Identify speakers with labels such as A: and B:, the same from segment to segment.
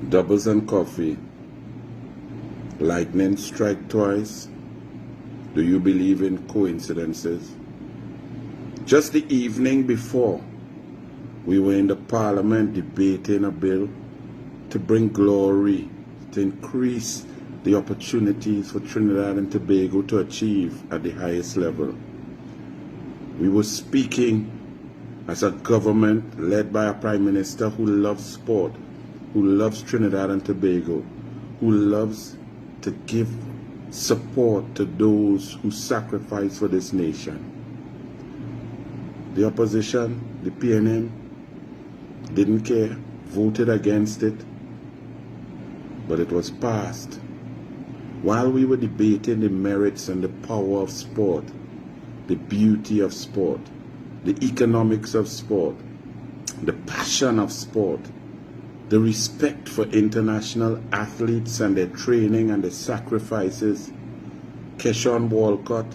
A: Doubles and coffee. Lightning strike twice. Do you believe in coincidences? Just the evening before, we were in the Parliament debating a bill to bring glory, to increase the opportunities for Trinidad and Tobago to achieve at the highest level. We were speaking as a government led by a Prime Minister who loves sport, who loves Trinidad and Tobago, who loves to give support to those who sacrifice for this nation. The opposition, the PNM, didn't care, voted against it, but it was passed. While we were debating the merits and the power of sport, the beauty of sport, the economics of sport, the passion of sport, the respect for international athletes and their training and their sacrifices, Keshorn Walcott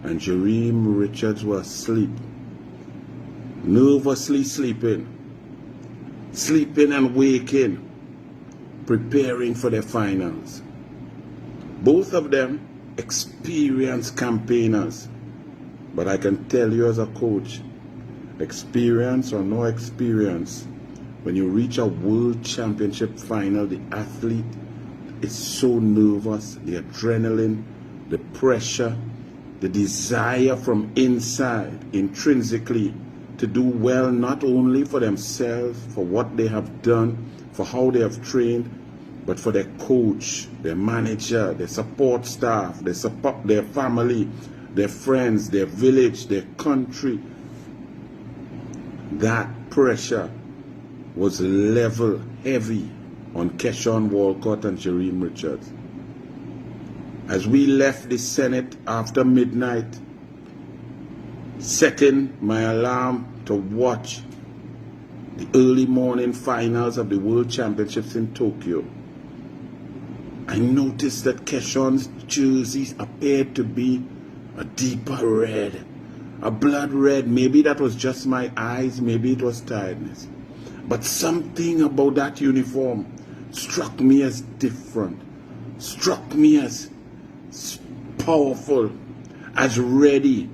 A: and Jereem Richards were asleep, nervously sleeping and waking, preparing for their finals. Both of them experienced campaigners, but I can tell you as a coach, experience or no experience, when you reach a world championship final, the athlete is so nervous, the adrenaline, the pressure, the desire from inside, intrinsically, to do well not only for themselves, for what they have done, for how they have trained, but for their coach, their manager, their support staff, their family, their friends, their village, their country. That pressure was level heavy on Keshorn Walcott and Jereem Richards. As we left the Senate after midnight, setting my alarm to watch the early morning finals of the World Championships in Tokyo, I noticed that Keshorn's jerseys appeared to be a deeper red, a blood red. Maybe that was just my eyes, maybe it was tiredness. But something about that uniform struck me as different, struck me as powerful, as ready.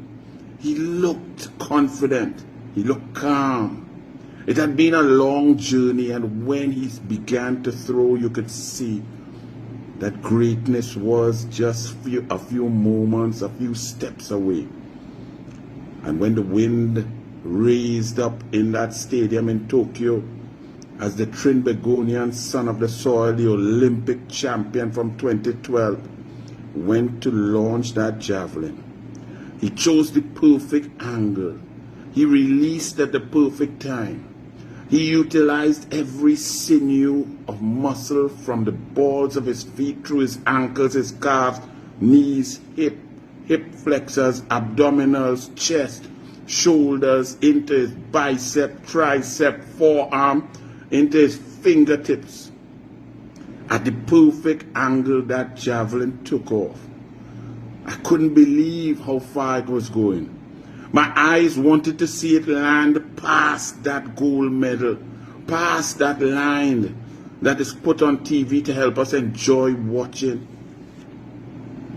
A: He looked confident, he looked calm. It had been a long journey, and when he began to throw, you could see that greatness was just a few moments, a few steps away. And when the wind raised up in that stadium in Tokyo, as the Trinbagonian son of the soil, the Olympic champion from 2012, went to launch that javelin, he chose the perfect angle. He released at the perfect time. He utilized every sinew of muscle from the balls of his feet through his ankles, his calves, knees, hip flexors, abdominals, chest, shoulders, into his bicep, tricep, forearm, into his fingertips. At the perfect angle, that javelin took off. I couldn't believe how far it was going. My eyes wanted to see it land past that gold medal, past that line that is put on TV to help us enjoy watching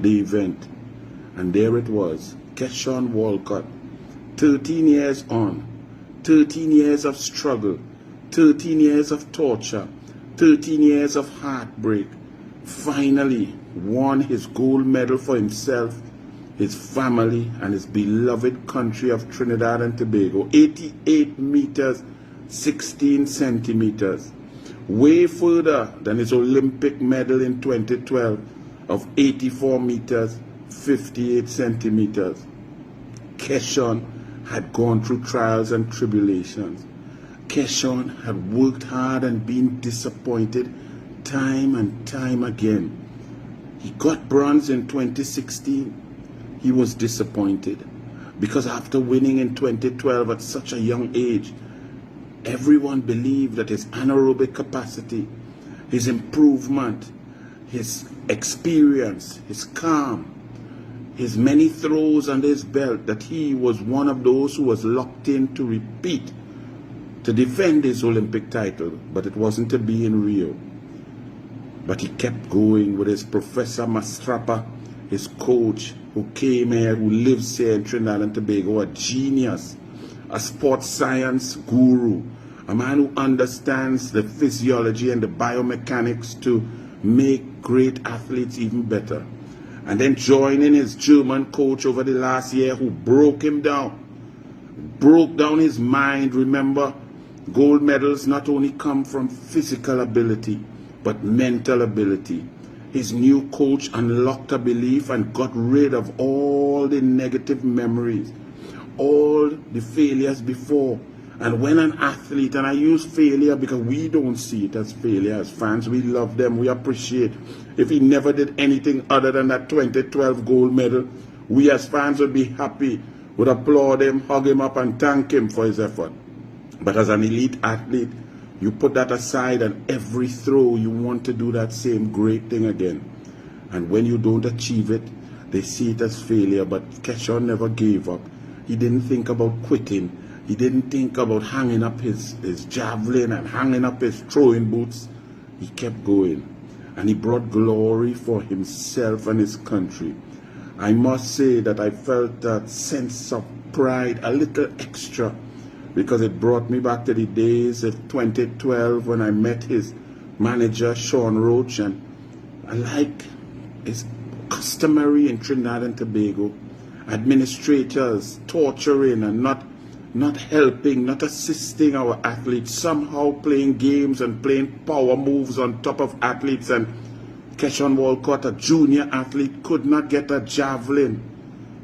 A: the event. And there it was, Keshorn Walcott, 13 years on, 13 years of struggle, 13 years of torture, 13 years of heartbreak, finally won his gold medal for himself, his family, and his beloved country of Trinidad and Tobago. 88 meters, 16 centimeters. Way further than his Olympic medal in 2012 of 84 meters, 58 centimeters. Keshorn had gone through trials and tribulations. Keshorn had worked hard and been disappointed time and time again. He got bronze in 2016. He was disappointed because after winning in 2012 at such a young age, everyone believed that his anaerobic capacity, his improvement, his experience, his calm, his many throws under his belt, that he was one of those who was locked in to repeat, to defend his Olympic title, but it wasn't to be in Rio. But he kept going with his Professor Mastrapa, his coach, who came here, who lives here in Trinidad and Tobago, a genius, a sports science guru, a man who understands the physiology and the biomechanics to make great athletes even better. And then joining his German coach over the last year, who broke him down, broke down his mind. Remember, gold medals not only come from physical ability, but mental ability. His new coach unlocked a belief and got rid of all the negative memories, all the failures before. And when an athlete, and I use failure because we don't see it as failure as fans, we love them, we appreciate. If he never did anything other than that 2012 gold medal, we as fans would be happy, would applaud him, hug him up and thank him for his effort. But as an elite athlete, you put that aside, and every throw you want to do that same great thing again. And when you don't achieve it, they see it as failure. But Keshorn never gave up. He didn't think about quitting. He didn't think about hanging up his javelin and hanging up his throwing boots. He kept going. And he brought glory for himself and his country. I must say that I felt that sense of pride, a little extra, because it brought me back to the days of 2012 when I met his manager, Sean Roach, and like it's customary in Trinidad and Tobago, administrators torturing and not helping, not assisting our athletes, somehow playing games and playing power moves on top of athletes. And Keshorn Walcott, a junior athlete, could not get a javelin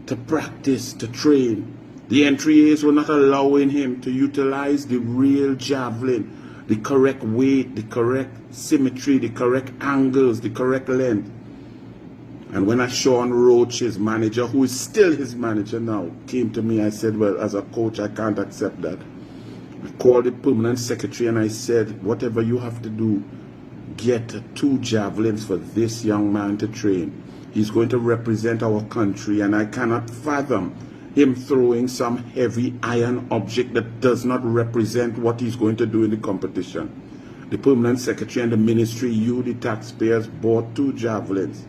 A: to practice, to train. The entry were not allowing him to utilize the real javelin, the correct weight, the correct symmetry, the correct angles, the correct length. And when Sean Roach, his manager, who is still his manager now, came to me, I said, well, as a coach, I can't accept that. I called the permanent secretary and I said, whatever you have to do, get 2 javelins for this young man to train. He's going to represent our country, and I cannot fathom him throwing some heavy iron object that does not represent what he's going to do in the competition. The permanent secretary and the ministry, you, the taxpayers, bought 2 javelins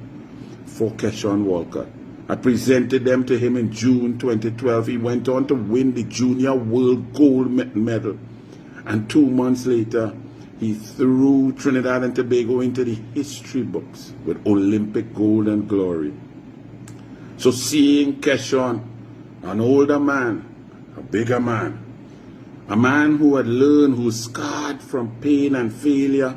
A: for Keshorn Walcott. I presented them to him in June 2012. He went on to win the junior world gold medal. And 2 months later, he threw Trinidad and Tobago into the history books with Olympic gold and glory. So seeing Keshorn, an older man, a bigger man, a man who had learned, who was scarred from pain and failure,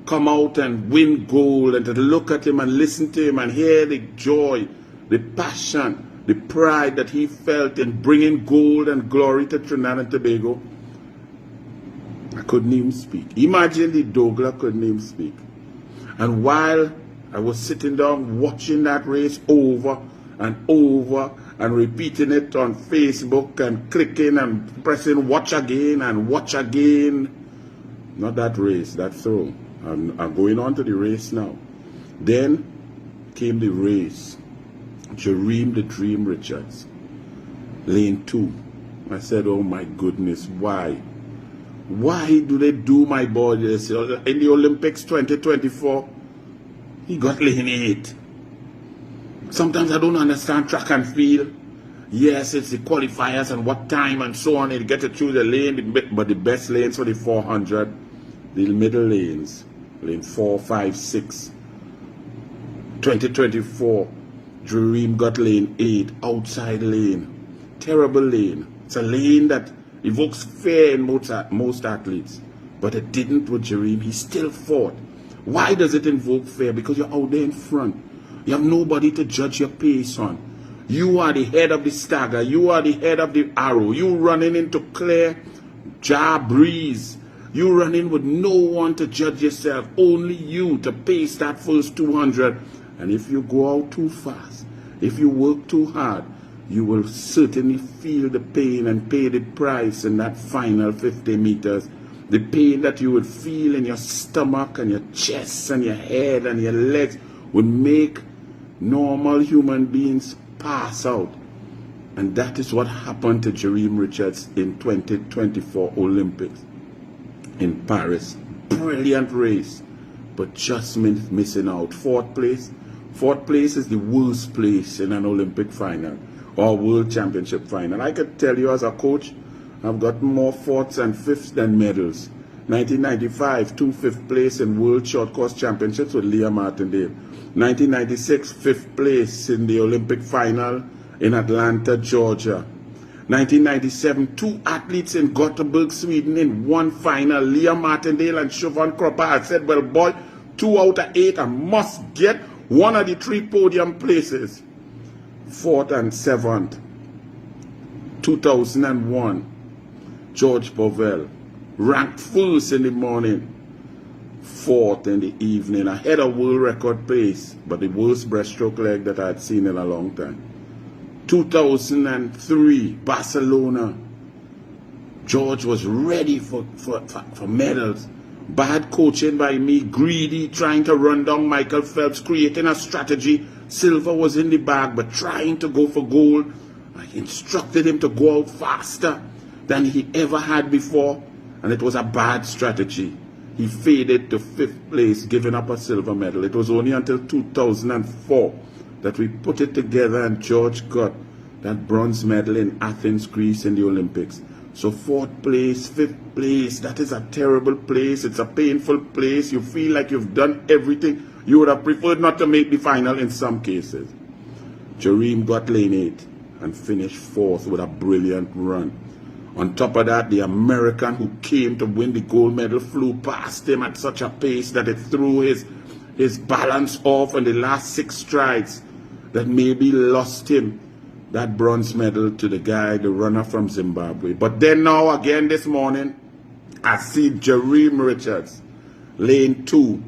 A: come out and win gold, and to look at him and listen to him and hear the joy, the passion, the pride that he felt in bringing gold and glory to Trinidad and Tobago, I couldn't even speak. Imagine the Douglas couldn't even speak. And while I was sitting down watching that race over and over and repeating it on Facebook and clicking and pressing watch again and watch again, not that race, that throw. I'm going on to the race now. Then came the race. Jereem the Dream Richards, lane 2. I said, oh my goodness, why? Why do they do my boy this? In the Olympics 2024, he got lane 8. Sometimes I don't understand track and field. Yes, it's the qualifiers and what time and so on. You get to choose a lane, but the best lanes for the 400, the middle lanes, lane 4, 5, 6. 2024, Jereem got lane 8, outside lane. Terrible lane. It's a lane that evokes fear in most athletes. But it didn't with Jereem. He still fought. Why does it invoke fear? Because you're out there in front. You have nobody to judge your pace on. You are the head of the stagger. You are the head of the arrow. You running into clear jar breeze. You running with no one to judge yourself. Only you to pace that first 200. And if you go out too fast, if you work too hard, you will certainly feel the pain and pay the price in that final 50 meters. The pain that you would feel in your stomach and your chest and your head and your legs would make normal human beings pass out. And that is what happened to Jereem Richards in 2024 Olympics in Paris. Brilliant race. but just missing out. Fourth place. Fourth place is the worst place in an Olympic final or World Championship final. I could tell you as a coach, I've got more fourths and fifths than medals. 1995, 2 fifth place in World Short Course Championships with Leah Martindale. 1996, 5th place in the Olympic final in Atlanta, Georgia. 1997, 2 athletes in Gothenburg, Sweden in one final, Leah Martindale and Siobhan Cropper. I said, well, boy, 2 out of 8, I must get one of the 3 podium places. 4th and 7th. 2001, George Bovell, ranked 1st in the morning, 4th in the evening, ahead of world record pace, but the worst breaststroke leg that I had seen in a long time. 2003, Barcelona, George was ready for medals. Bad coaching by me, greedy, trying to run down Michael Phelps, creating a strategy. Silver was in the bag, but trying to go for gold. I instructed him to go out faster than he ever had before, and it was a bad strategy. He faded to 5th place, giving up a silver medal. It was only until 2004 that we put it together and George got that bronze medal in Athens, Greece in the Olympics. So 4th place, 5th place, that is a terrible place. It's a painful place. You feel like you've done everything. You would have preferred not to make the final in some cases. Jereem got lane 8 and finished 4th with a brilliant run. On top of that, the American who came to win the gold medal flew past him at such a pace that it threw his balance off in the last 6 strides that maybe lost him that bronze medal to the guy, the runner from Zimbabwe. But then now again this morning, I see Jereem Richards, lane 2,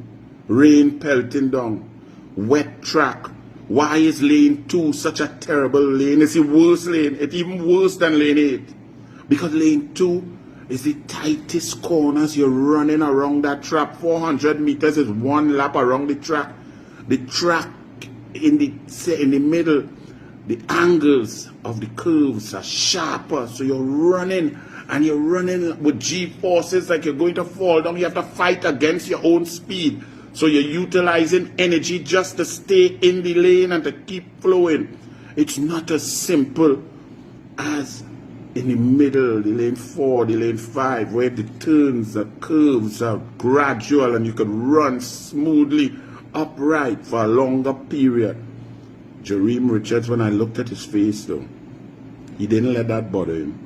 A: rain pelting down, wet track. Why is lane 2 such a terrible lane? It's the worst lane. It's even worse than lane 8. Because lane 2 is the tightest corners. You're running around that track. 400 meters is 1 lap around the track. The track in the middle, the angles of the curves are sharper. So you're running, and you're running with G-forces like you're going to fall down. You have to fight against your own speed. So you're utilizing energy just to stay in the lane and to keep flowing. It's not as simple as in the middle, the lane 4, the lane 5, where the turns, the curves are gradual and you can run smoothly upright for a longer period. Jereem Richards, when I looked at his face though, he didn't let that bother him.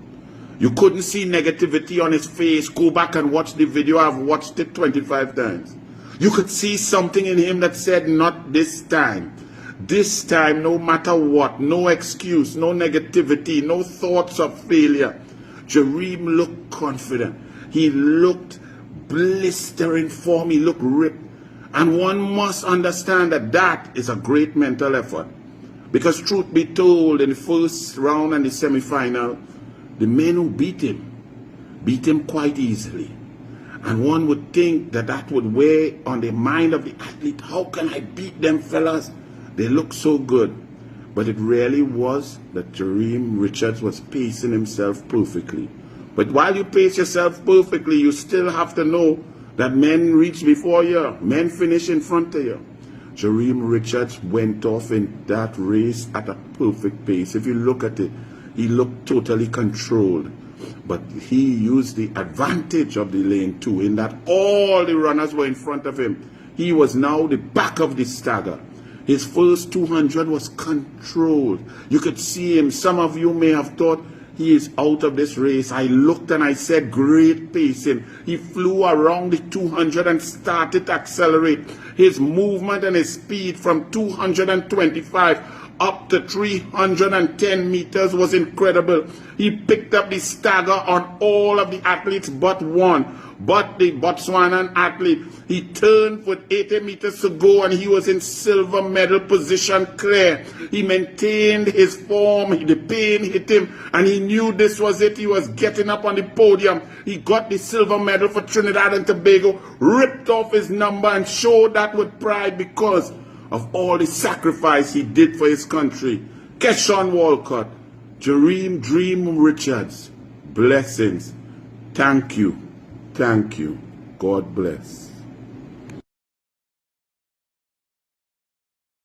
A: You couldn't see negativity on his face. Go back and watch the video. I've watched it 25 times. You could see something in him that said, not this time. This time, no matter what, no excuse, no negativity, no thoughts of failure. Jereem looked confident. He looked blistering form. He looked ripped. And one must understand that that is a great mental effort. Because truth be told, in the first round and the semi-final, the men who beat him quite easily. And one would think that that would weigh on the mind of the athlete. How can I beat them fellas? They look so good. But it really was that Jereem Richards was pacing himself perfectly. But while you pace yourself perfectly, you still have to know that men reach before you. Men finish in front of you. Jereem Richards went off in that race at a perfect pace. If you look at it, he looked totally controlled. But he used the advantage of the lane 2 in that all the runners were in front of him. He was now the back of the stagger. His first 200 was controlled. You could see him. Some of you may have thought he is out of this race. I looked and I said, great pacing. He flew around the 200 and started to accelerate. His movement and his speed from 225 up to 310 meters was incredible. He picked up the stagger on all of the athletes but one. But the Botswanan athlete, he turned with 80 meters to go and he was in silver medal position clear. He maintained his form, the pain hit him and he knew this was it. He was getting up on the podium. He got the silver medal for Trinidad and Tobago, ripped off his number and showed that with pride because of all the sacrifice he did for his country. Keshorn Walcott, Jereem Richards, blessings. Thank you. Thank you. God bless.